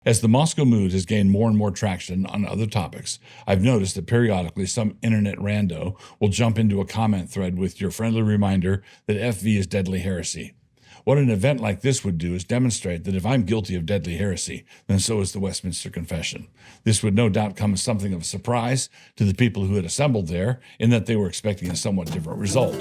As the Moscow mood has gained more and more traction on other topics, I've noticed that periodically some internet rando will jump into a comment thread with your friendly reminder that FV is deadly heresy. What an event like this would do is demonstrate that if I'm guilty of deadly heresy, then so is the Westminster Confession. This would no doubt come as something of a surprise to the people who had assembled there, in that they were expecting a somewhat different result.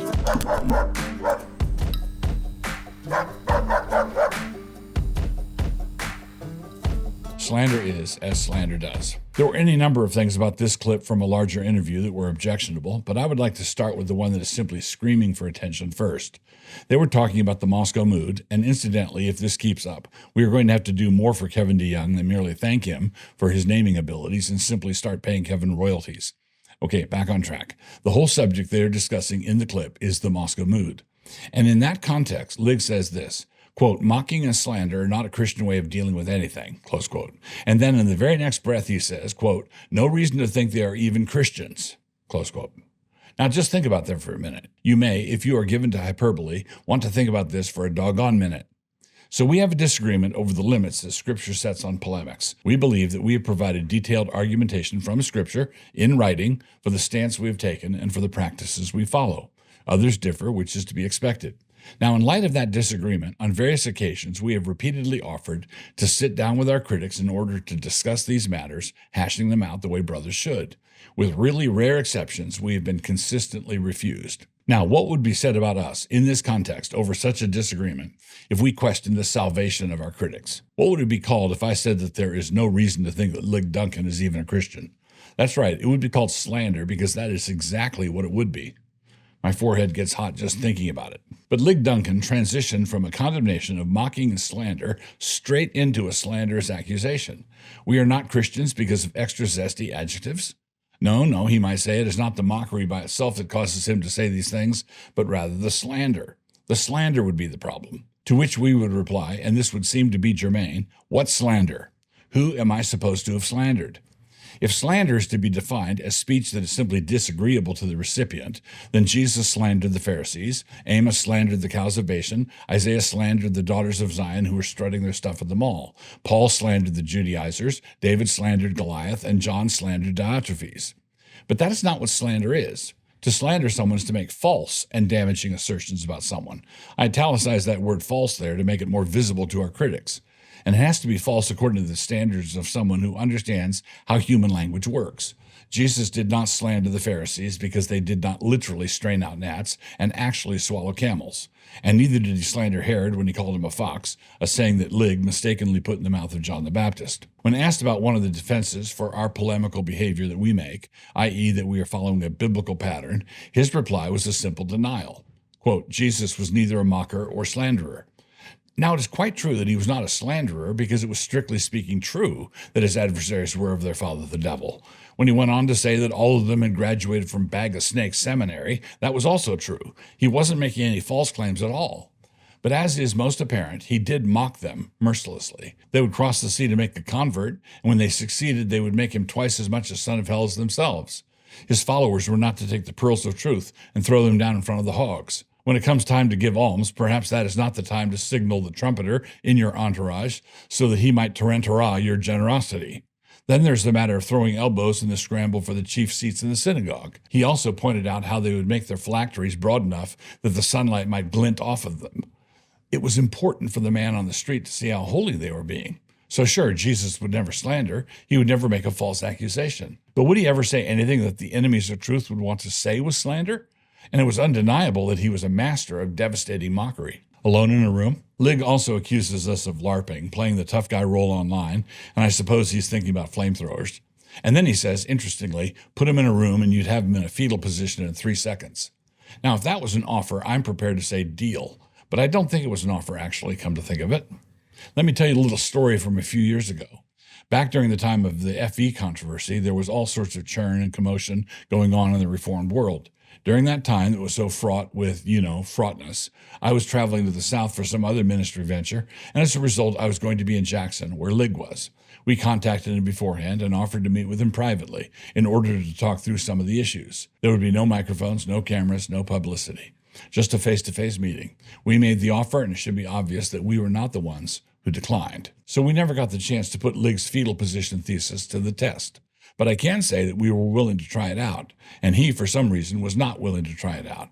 Slander is as slander does. There were any number of things about this clip from a larger interview that were objectionable, but I would like to start with the one that is simply screaming for attention first. They were talking about the Moscow mood, and incidentally, if this keeps up, we are going to have to do more for Kevin DeYoung than merely thank him for his naming abilities and simply start paying Kevin royalties. Okay, back on track. The whole subject they are discussing in the clip is the Moscow mood. And in that context, Lig says this, quote, mocking and slander are not a Christian way of dealing with anything, close quote. And then in the very next breath he says, quote, no reason to think they are even Christians, close quote. Now just think about that for a minute. You may, if you are given to hyperbole, want to think about this for a doggone minute. So we have a disagreement over the limits that Scripture sets on polemics. We believe that we have provided detailed argumentation from Scripture in writing for the stance we have taken and for the practices we follow. Others differ, which is to be expected. Now, in light of that disagreement, on various occasions, we have repeatedly offered to sit down with our critics in order to discuss these matters, hashing them out the way brothers should. With really rare exceptions, we have been consistently refused. Now, what would be said about us in this context over such a disagreement if we questioned the salvation of our critics? What would it be called if I said that there is no reason to think that Duncan is even a Christian? That's right, it would be called slander, because that is exactly what it would be. My forehead gets hot just thinking about it. But Duncan transitioned from a condemnation of mocking and slander straight into a slanderous accusation. We are not Christians because of extra zesty adjectives. No, he might say it is not the mockery by itself that causes him to say these things, but rather the slander. The slander would be the problem. To which we would reply, and this would seem to be germane, what slander? Who am I supposed to have slandered? If slander is to be defined as speech that is simply disagreeable to the recipient, then Jesus slandered the Pharisees, Amos slandered the cows of Bashan, Isaiah slandered the daughters of Zion who were strutting their stuff at the mall, Paul slandered the Judaizers, David slandered Goliath, and John slandered Diotrephes. But that is not what slander is. To slander someone is to make false and damaging assertions about someone. I italicize that word false there to make it more visible to our critics. And it has to be false according to the standards of someone who understands how human language works. Jesus did not slander the Pharisees because they did not literally strain out gnats and actually swallow camels. And neither did he slander Herod when he called him a fox, a saying that Lig mistakenly put in the mouth of John the Baptist. When asked about one of the defenses for our polemical behavior that we make, i.e. that we are following a biblical pattern, his reply was a simple denial. Quote, Jesus was neither a mocker or slanderer. Now, it is quite true that he was not a slanderer, because it was strictly speaking true that his adversaries were of their father the devil. When he went on to say that all of them had graduated from Bag of Snakes Seminary, that was also true. He wasn't making any false claims at all. But as is most apparent, he did mock them mercilessly. They would cross the sea to make a convert, and when they succeeded, they would make him twice as much a son of hell as themselves. His followers were not to take the pearls of truth and throw them down in front of the hogs. When it comes time to give alms, perhaps that is not the time to signal the trumpeter in your entourage so that he might tarantara your generosity. Then there's the matter of throwing elbows in the scramble for the chief seats in the synagogue. He also pointed out how they would make their phylacteries broad enough that the sunlight might glint off of them. It was important for the man on the street to see how holy they were being. So sure, Jesus would never slander. He would never make a false accusation. But would he ever say anything that the enemies of truth would want to say was slander? And it was undeniable that he was a master of devastating mockery. Alone in a room? Lig also accuses us of LARPing, playing the tough guy role online, and I suppose he's thinking about flamethrowers. And then he says, interestingly, put him in a room and you'd have him in a fetal position in 3 seconds. Now, if that was an offer, I'm prepared to say deal, but I don't think it was an offer actually, come to think of it. Let me tell you a little story from a few years ago. Back during the time of the FE controversy, there was all sorts of churn and commotion going on in the Reformed world. During that time that was so fraught with, fraughtness, I was traveling to the South for some other ministry venture, and as a result, I was going to be in Jackson, where Lig was. We contacted him beforehand and offered to meet with him privately in order to talk through some of the issues. There would be no microphones, no cameras, no publicity. Just a face-to-face meeting. We made the offer, and it should be obvious that we were not the ones who declined. So we never got the chance to put Lig's fetal position thesis to the test. But I can say that we were willing to try it out, and he, for some reason, was not willing to try it out.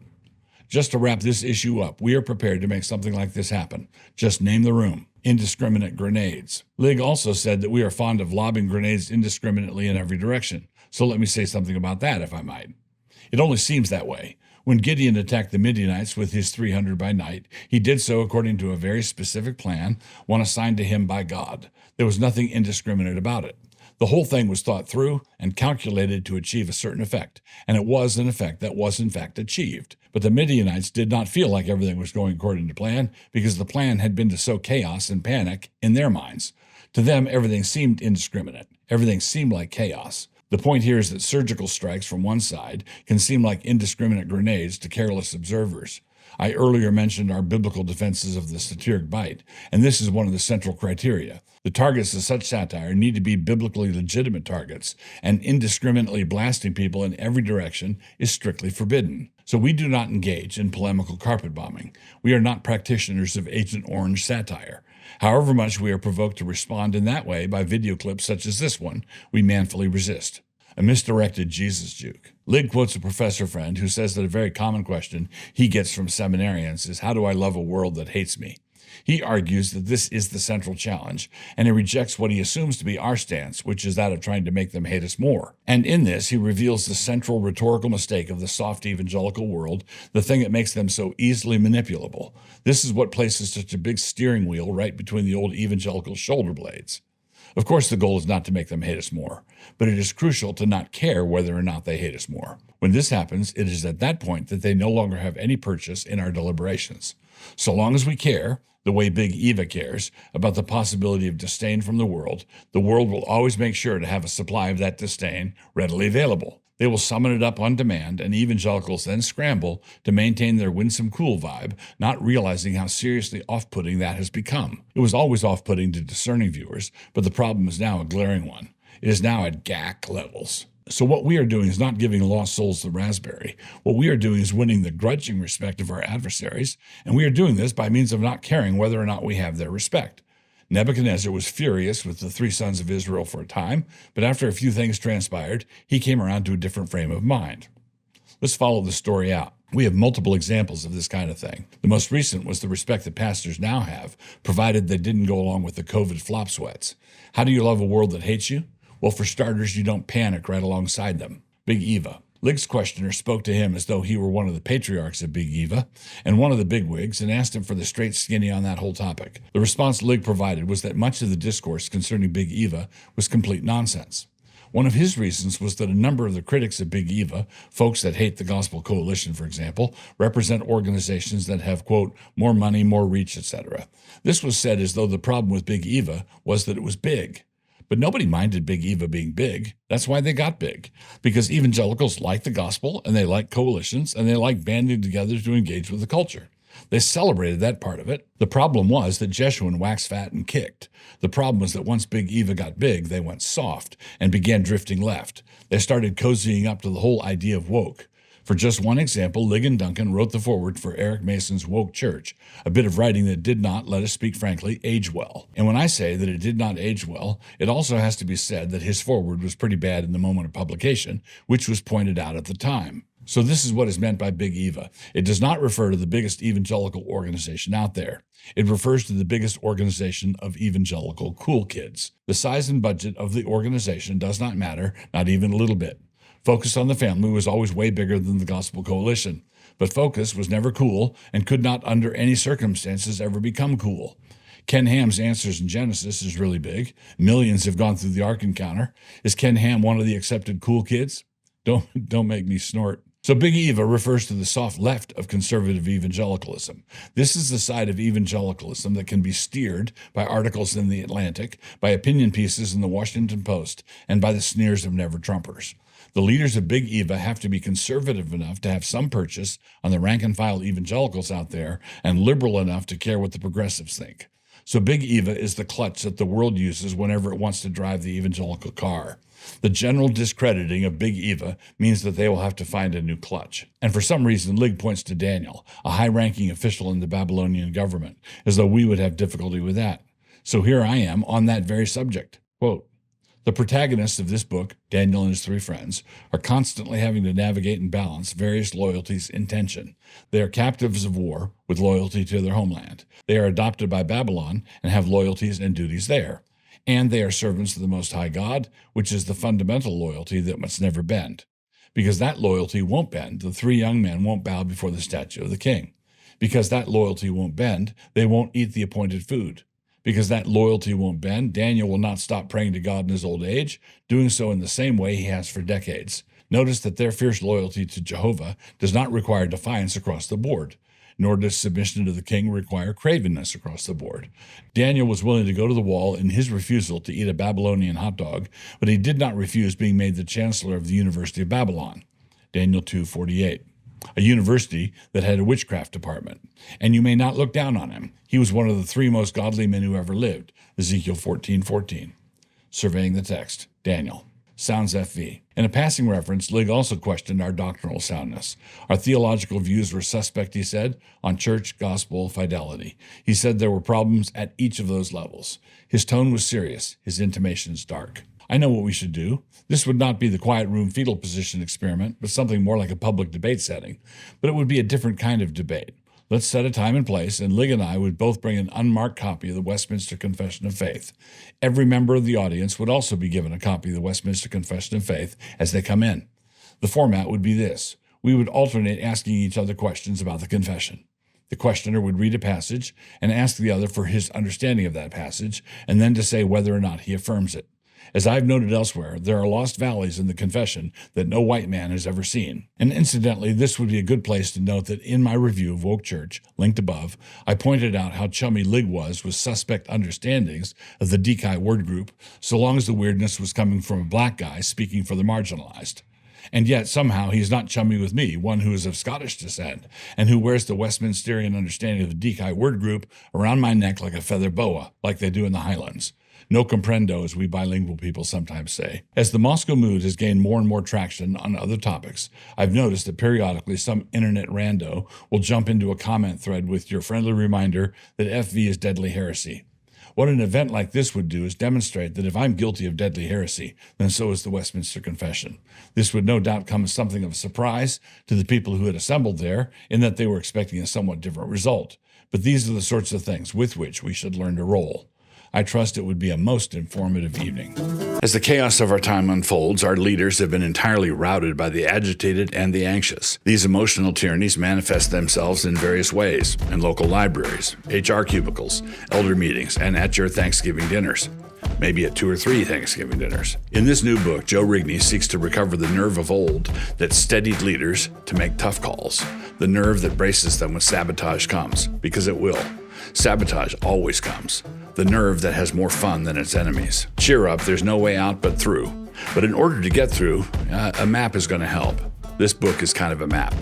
Just to wrap this issue up, we are prepared to make something like this happen. Just name the room. Indiscriminate grenades. Lig also said that we are fond of lobbing grenades indiscriminately in every direction. So let me say something about that, if I might. It only seems that way. When Gideon attacked the Midianites with his 300 by night, he did so according to a very specific plan, one assigned to him by God. There was nothing indiscriminate about it. The whole thing was thought through and calculated to achieve a certain effect, and it was an effect that was in fact achieved. But the Midianites did not feel like everything was going according to plan, because the plan had been to sow chaos and panic in their minds. To them, everything seemed indiscriminate. Everything seemed like chaos. The point here is that surgical strikes from one side can seem like indiscriminate grenades to careless observers. I earlier mentioned our biblical defenses of the satiric bite, and this is one of the central criteria. The targets of such satire need to be biblically legitimate targets, and indiscriminately blasting people in every direction is strictly forbidden. So we do not engage in polemical carpet bombing. We are not practitioners of Agent Orange satire. However much we are provoked to respond in that way by video clips such as this one, we manfully resist. A misdirected Jesus juke. Lig quotes a professor friend who says that a very common question he gets from seminarians is, how do I love a world that hates me? He argues that this is the central challenge, and he rejects what he assumes to be our stance, which is that of trying to make them hate us more. And in this, he reveals the central rhetorical mistake of the soft evangelical world, the thing that makes them so easily manipulable. This is what places such a big steering wheel right between the old evangelical shoulder blades. Of course, the goal is not to make them hate us more, but it is crucial to not care whether or not they hate us more. When this happens, it is at that point that they no longer have any purchase in our deliberations. So long as we care, the way Big Eva cares, about the possibility of disdain from the world will always make sure to have a supply of that disdain readily available. They will summon it up on demand, and evangelicals then scramble to maintain their winsome cool vibe, not realizing how seriously off-putting that has become. It was always off-putting to discerning viewers, but the problem is now a glaring one. It is now at GAC levels. So what we are doing is not giving lost souls the raspberry. What we are doing is winning the grudging respect of our adversaries, and we are doing this by means of not caring whether or not we have their respect. Nebuchadnezzar was furious with the three sons of Israel for a time, but after a few things transpired, he came around to a different frame of mind. Let's follow the story out. We have multiple examples of this kind of thing. The most recent was the respect that pastors now have, provided they didn't go along with the COVID flop sweats. How do you love a world that hates you? Well, for starters, you don't panic right alongside them. Big Eva. Lig's questioner spoke to him as though he were one of the patriarchs of Big Eva and one of the bigwigs, and asked him for the straight skinny on that whole topic. The response Lig provided was that much of the discourse concerning Big Eva was complete nonsense. One of his reasons was that a number of the critics of Big Eva, folks that hate the Gospel Coalition, for example, represent organizations that have, quote, more money, more reach, etc. This was said as though the problem with Big Eva was that it was big. But nobody minded Big Eva being big. That's why they got big. Because evangelicals like the gospel, and they like coalitions, and they like banding together to engage with the culture. They celebrated that part of it. The problem was that Jeshurun waxed fat and kicked. The problem was that once Big Eva got big, they went soft and began drifting left. They started cozying up to the whole idea of woke. For just one example, Lig and Duncan wrote the foreword for Eric Mason's Woke Church, a bit of writing that did not, let us speak frankly, age well. And when I say that it did not age well, it also has to be said that his foreword was pretty bad in the moment of publication, which was pointed out at the time. So this is what is meant by Big Eva. It does not refer to the biggest evangelical organization out there. It refers to the biggest organization of evangelical cool kids. The size and budget of the organization does not matter, not even a little bit. Focus on the Family was always way bigger than the Gospel Coalition, but Focus was never cool and could not under any circumstances ever become cool. Ken Ham's Answers in Genesis is really big. Millions have gone through the Ark Encounter. Is Ken Ham one of the accepted cool kids? Don't make me snort. So Big Eva refers to the soft left of conservative evangelicalism. This is the side of evangelicalism that can be steered by articles in The Atlantic, by opinion pieces in the Washington Post, and by the sneers of never-Trumpers. The leaders of Big Eva have to be conservative enough to have some purchase on the rank-and-file evangelicals out there, and liberal enough to care what the progressives think. So Big Eva is the clutch that the world uses whenever it wants to drive the evangelical car. The general discrediting of Big Eva means that they will have to find a new clutch. And for some reason, Lig points to Daniel, a high-ranking official in the Babylonian government, as though we would have difficulty with that. So here I am on that very subject. Quote, the protagonists of this book, Daniel and his three friends, are constantly having to navigate and balance various loyalties in tension. They are captives of war with loyalty to their homeland. They are adopted by Babylon and have loyalties and duties there. And they are servants of the Most High God, which is the fundamental loyalty that must never bend. Because that loyalty won't bend, the three young men won't bow before the statue of the king. Because that loyalty won't bend, they won't eat the appointed food. Because that loyalty won't bend, Daniel will not stop praying to God in his old age, doing so in the same way he has for decades. Notice that their fierce loyalty to Jehovah does not require defiance across the board, nor does submission to the king require cravenness across the board. Daniel was willing to go to the wall in his refusal to eat a Babylonian hot dog, but he did not refuse being made the chancellor of the University of Babylon. Daniel 2:48. A university that had a witchcraft department. And you may not look down on him. He was one of the three most godly men who ever lived. Ezekiel 14:14. Surveying the text, Daniel. Sounds FV. In a passing reference, Ligg also questioned our doctrinal soundness. Our theological views were suspect, he said, on church, gospel, fidelity. He said there were problems at each of those levels. His tone was serious, his intimations dark. I know what we should do. This would not be the quiet room fetal position experiment, but something more like a public debate setting. But it would be a different kind of debate. Let's set a time and place, and Ligg and I would both bring an unmarked copy of the Westminster Confession of Faith. Every member of the audience would also be given a copy of the Westminster Confession of Faith as they come in. The format would be this. We would alternate asking each other questions about the confession. The questioner would read a passage and ask the other for his understanding of that passage, and then to say whether or not he affirms it. As I've noted elsewhere, there are lost valleys in the confession that no white man has ever seen. And incidentally, this would be a good place to note that in my review of Woke Church, linked above, I pointed out how chummy Ligg was with suspect understandings of the Dekai word group, so long as the weirdness was coming from a black guy speaking for the marginalized. And yet, somehow, he's not chummy with me, one who is of Scottish descent, and who wears the Westminsterian understanding of the Dekai word group around my neck like a feather boa, like they do in the Highlands. No comprendo, as we bilingual people sometimes say. As the Moscow mood has gained more and more traction on other topics, I've noticed that periodically some internet rando will jump into a comment thread with your friendly reminder that FV is deadly heresy. What an event like this would do is demonstrate that if I'm guilty of deadly heresy, then so is the Westminster Confession. This would no doubt come as something of a surprise to the people who had assembled there, in that they were expecting a somewhat different result. But these are the sorts of things with which we should learn to roll. I trust it would be a most informative evening. As the chaos of our time unfolds, our leaders have been entirely routed by the agitated and the anxious. These emotional tyrannies manifest themselves in various ways, in local libraries, HR cubicles, elder meetings, and at your Thanksgiving dinners. Maybe at 2 or 3 Thanksgiving dinners. In this new book, Joe Rigney seeks to recover the nerve of old that steadied leaders to make tough calls, the nerve that braces them when sabotage comes, because it will. Sabotage always comes. The nerve that has more fun than its enemies. Cheer up, there's no way out but through. But in order to get through, a map is going to help. This book is kind of a map.